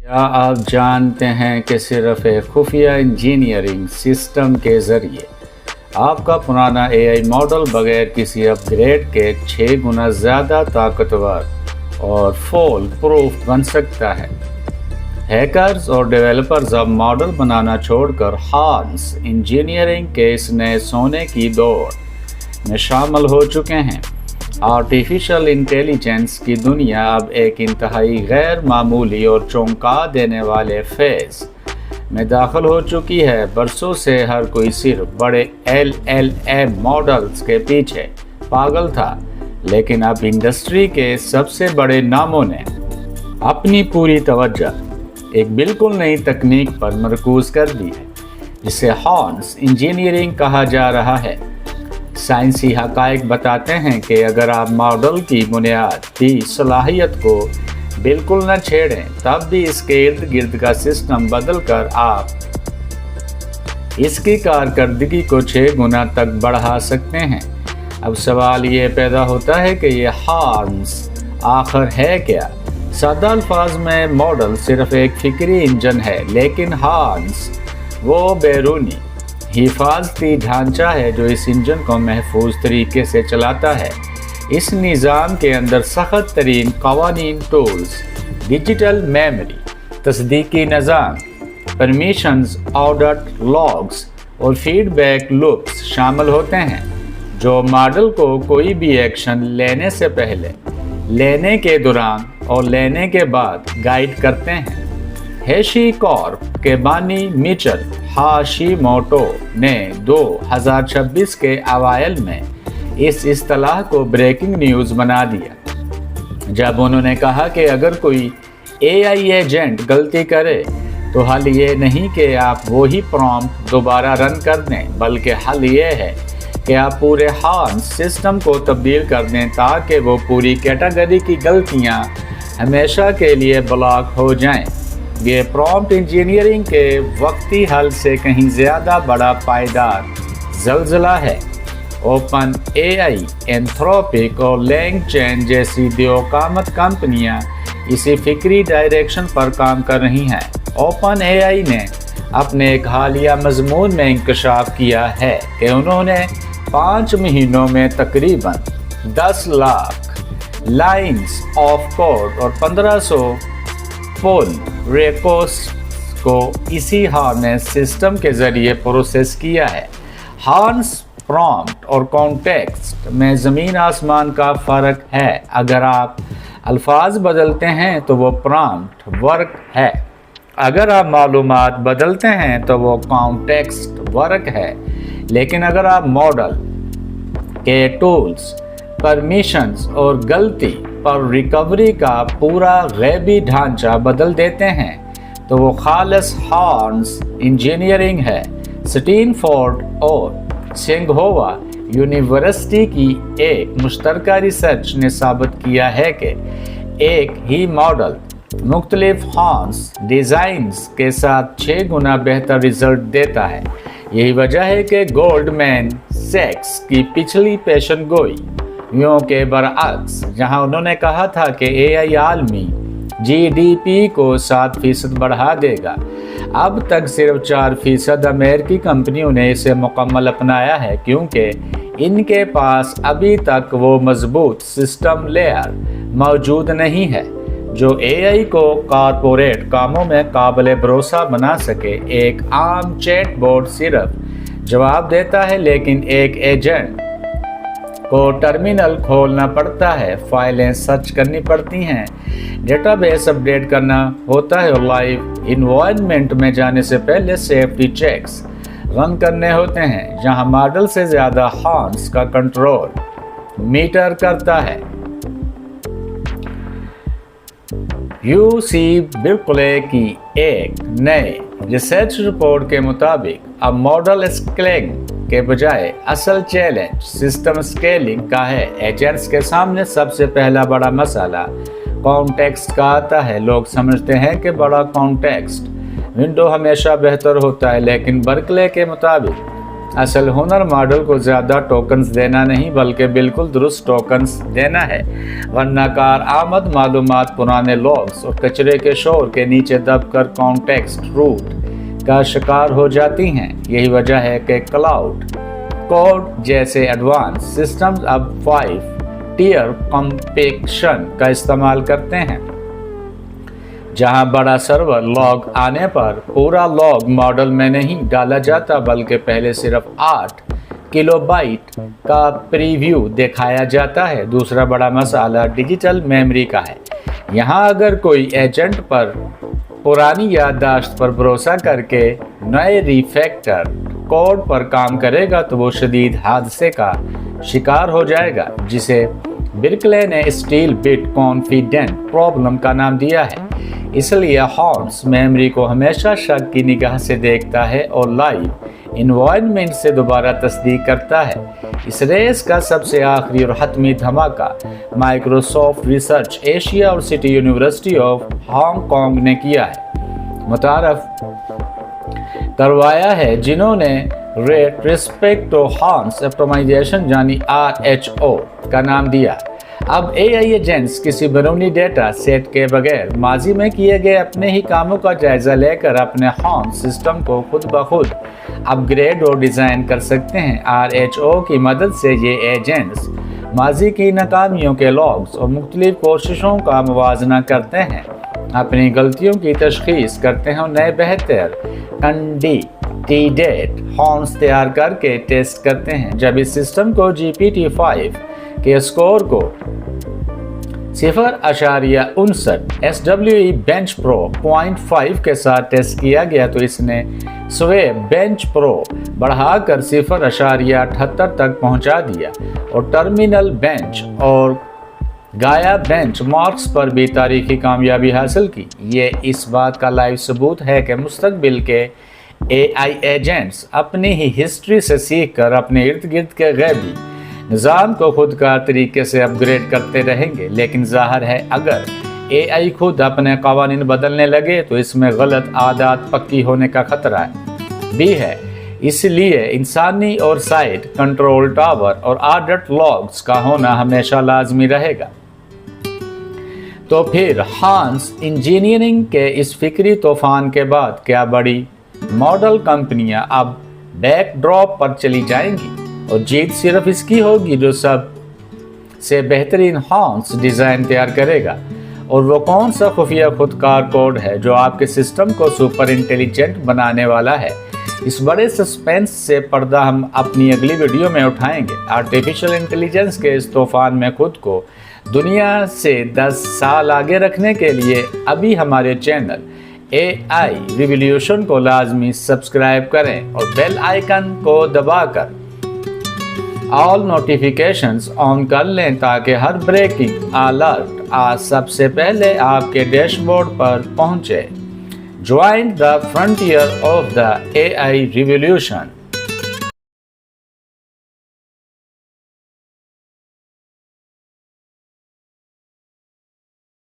क्या आप जानते हैं कि सिर्फ एक खुफिया इंजीनियरिंग सिस्टम के ज़रिए आपका पुराना एआई मॉडल बगैर किसी अपग्रेड के 6 गुना ज़्यादा ताकतवर और फॉल प्रूफ बन सकता है। हैकर्स और डेवलपर्स अब मॉडल बनाना छोड़कर हार्न्स इंजीनियरिंग के इस नए सोने की दौड़ में शामिल हो चुके हैं। आर्टिफिशियल इंटेलिजेंस की दुनिया अब एक इंतहाई गैर मामूली और चौंका देने वाले फेज़ में दाखिल हो चुकी है। बरसों से हर कोई सिर्फ बड़े LLM मॉडल्स के पीछे पागल था, लेकिन अब इंडस्ट्री के सबसे बड़े नामों ने अपनी पूरी तवज्जो एक बिल्कुल नई तकनीक पर मरकूज कर दी है, जिसे हार्न्स इंजीनियरिंग कहा जा रहा है। साइंसी हक़ाइक़ बताते हैं कि अगर आप मॉडल की बुनियादी सलाहियत को बिल्कुल न छेड़ें, तब भी इसके इर्द गिर्द का सिस्टम बदल कर आप इसकी कारकर्दगी को 6 गुना तक बढ़ा सकते हैं। अब सवाल ये पैदा होता है कि ये हार्न्स आखिर है क्या? सादा अल्फाज में मॉडल सिर्फ एक फिक्री इंजन है, लेकिन हार्न्स वो बैरूनी हिफाजती ढांचा है जो इस इंजन को महफूज तरीके से चलाता है। इस निज़ाम के अंदर सख्त तरीन कवानीन, टूल्स, डिजिटल मेमोरी, तस्दीकी निज़ाम, परमिशंस, ऑडिट लॉग्स और फीडबैक लूप्स शामिल होते हैं, जो मॉडल को कोई भी एक्शन लेने से पहले, लेने के दौरान और लेने के बाद गाइड करते हैं। हैशीकॉर्प के बानी मिचेल हाशिमोटो ने 2026 के अवाइल में इस इस्तिलाह को ब्रेकिंग न्यूज़ बना दिया, जब उन्होंने कहा कि अगर कोई एआई एजेंट गलती करे तो हल ये नहीं कि आप वही प्रॉम्प्ट दोबारा रन कर दें, बल्कि हल ये है कि आप पूरे हार्न्स सिस्टम को तब्दील कर दें ताकि वो पूरी कैटेगरी की गलतियां हमेशा के लिए ब्लॉक हो जाएं। ये प्रॉम्प्ट इंजीनियरिंग के वक्ती हल से कहीं ज़्यादा बड़ा पायदार ज़लज़ला है। ओपन एआई, एंथ्रोपिक और लैंगचेन जैसी देओकामत कंपनियां इसी फिक्री डायरेक्शन पर काम कर रही हैं। ओपन एआई ने अपने एक हालिया मजमून में इंकशाफ किया है कि उन्होंने 5 महीनों में तकरीबन 10 लाख लाइन्स ऑफ कोड और 1500 पुल रिक्वेस्ट को इसी हार्नेस सिस्टम के ज़रिए प्रोसेस किया है। हार्न्स प्रॉम्प्ट और कॉन्टेक्स्ट में ज़मीन आसमान का फ़र्क है। अगर आप अल्फाज बदलते हैं तो वो प्रॉम्प्ट वर्क है, अगर आप मालूमात बदलते हैं तो वो कॉन्टेक्स्ट वर्क है। लेकिन अगर आप मॉडल के टूल्स, परमिशंस और गलती पर रिकवरी का पूरा गैबी ढांचा बदल देते हैं तो वो खालिस हार्न्स इंजीनियरिंग है। स्टैनफोर्ड और सिंगहोवा यूनिवर्सिटी की एक मुश्तरका रिसर्च ने साबित किया है कि एक ही मॉडल मुख्तलिफ हार्न्स डिज़ाइंस के साथ 6 गुना बेहतर रिजल्ट देता है। यही वजह है कि गोल्डमैन सैक्स की पिछली पेशन गोई यों के बरअक्स, जहां उन्होंने कहा था कि एआई आलमी जीडीपी को 7% बढ़ा देगा, अब तक सिर्फ 4% अमेरिकी कंपनियों ने इसे मुकम्मल अपनाया है, क्योंकि इनके पास अभी तक वो मजबूत सिस्टम लेयर मौजूद नहीं है जो एआई को कॉरपोरेट कामों में काबिल भरोसा बना सके। एक आम चैट बोर्ड सिर्फ जवाब देता है, लेकिन एक एजेंट को टर्मिनल खोलना पड़ता है, फाइलें सर्च करनी पड़ती हैं, डेटाबेस अपडेट करना होता है और लाइव इन्वायरमेंट में जाने से पहले सेफ्टी चेक्स रन करने होते हैं, जहां मॉडल से ज़्यादा हार्न्स का कंट्रोल मीटर करता है। यूसी बर्कले की एक नई रिसर्च रिपोर्ट के मुताबिक अब मॉडल स्केलिंग के बजाय असल चैलेंज सिस्टम स्केलिंग का है। एजेंट्स के सामने सबसे पहला बड़ा मसला कॉन्टेक्स्ट का आता है। लोग समझते हैं कि बड़ा कॉन्टेक्स्ट विंडो हमेशा बेहतर होता है, लेकिन बर्कले के मुताबिक اصل ہنر ماڈل کو زیادہ ٹوکنز دینا نہیں بلکہ بالکل درست ٹوکنز دینا ہے، ورنہ کارآمد معلومات پرانے لاگز اور کچرے کے شور کے نیچے دب کر کانٹیکسٹ روٹ کا شکار ہو جاتی ہیں۔ یہی وجہ ہے کہ کلاؤڈ کوڈ جیسے ایڈوانس سسٹمز اب 5 ٹیئر کمپیکشن کا استعمال کرتے ہیں، جہاں بڑا سرور لاگ آنے پر پورا لاگ ماڈل میں نہیں ڈالا جاتا بلکہ پہلے صرف 8 کلو بائٹ کا پریویو دکھایا جاتا ہے۔ دوسرا بڑا مسئلہ ڈیجیٹل میموری کا ہے۔ یہاں اگر کوئی ایجنٹ پر پرانی یادداشت پر بھروسہ کر کے نئے ریفیکٹر کوڈ پر کام کرے گا تو وہ شدید حادثے کا شکار ہو جائے گا، جسے برکلے نے اسٹیل بٹ کانفیڈنٹ پرابلم کا نام دیا ہے۔ اس لیے ہارنس میموری کو ہمیشہ شک کی نگاہ سے دیکھتا ہے اور لائیو انوائرمنٹ سے دوبارہ تصدیق کرتا ہے۔ اس ریس کا سب سے آخری اور حتمی دھماکہ مائیکروسافٹ ریسرچ ایشیا اور city university of Hong Kong نے کیا ہے، متعارف کروایا ہے، جنہوں نے rate respect to harness optimisation یعنی RHO کا نام دیا۔ اب AI ایجنٹس کسی بیرونی ڈیٹا سیٹ کے بغیر ماضی میں کیے گئے اپنے ہی کاموں کا جائزہ لے کر اپنے ہارنس سسٹم کو خود بخود اپ گریڈ اور ڈیزائن کر سکتے ہیں۔ RHO کی مدد سے یہ ایجنٹس ماضی کی ناکامیوں کے لاگز اور مختلف کوششوں کا موازنہ کرتے ہیں، اپنی غلطیوں کی تشخیص کرتے ہیں اور نئے بہتر کنڈیڈیٹ ہارنس تیار کر کے ٹیسٹ کرتے ہیں۔ جب اس سسٹم کو GPT-5 کے اسکور کو 0.59 SWE بینچ پرو 0.5 کے ساتھ ٹیسٹ کیا گیا تو اس نے سویب بینچ پرو بڑھا کر 0.78 تک پہنچا دیا اور ٹرمینل بینچ اور گایا بینچ مارکس پر بھی تاریخی کامیابی حاصل کی۔ یہ اس بات کا لائیو ثبوت ہے کہ مستقبل کے AI ایجنٹس اپنی ہی ہسٹری سے سیکھ کر اپنے ارد گرد کے غیبی نظام کو خود کار طریقے سے اپ گریڈ کرتے رہیں گے، لیکن ظاہر ہے اگر AI خود اپنے قوانین بدلنے لگے تو اس میں غلط عادات پکی ہونے کا خطرہ بھی ہے۔ اس لیے انسانی اور سائٹ کنٹرول ٹاور اور آڈٹ لاگز کا ہونا ہمیشہ لازمی رہے گا۔ تو پھر ہارنس انجینئرنگ کے اس فکری طوفان کے بعد کیا بڑی ماڈل کمپنیاں اب بیک ڈراپ پر چلی جائیں گی اور جیت صرف اس کی ہوگی جو سب سے بہترین ہارنس ڈیزائن تیار کرے گا؟ اور وہ کون سا خفیہ خودکار کوڈ ہے جو آپ کے سسٹم کو سپر انٹیلیجنٹ بنانے والا ہے؟ اس بڑے سسپینس سے پردہ ہم اپنی اگلی ویڈیو میں اٹھائیں گے۔ آرٹیفیشل انٹیلیجنس کے اس طوفان میں خود کو دنیا سے 10 سال آگے رکھنے کے لیے ابھی ہمارے چینل AI ریولیوشن کو لازمی سبسکرائب کریں اور بیل آئیکن کو دبا کر آل نوٹیفیکیشنز آن کر لیں تاکہ ہر بریکنگ الرٹ سب سے پہلے آپ کے ڈیش بورڈ پر پہنچے۔ Join the frontier of the AI revolution.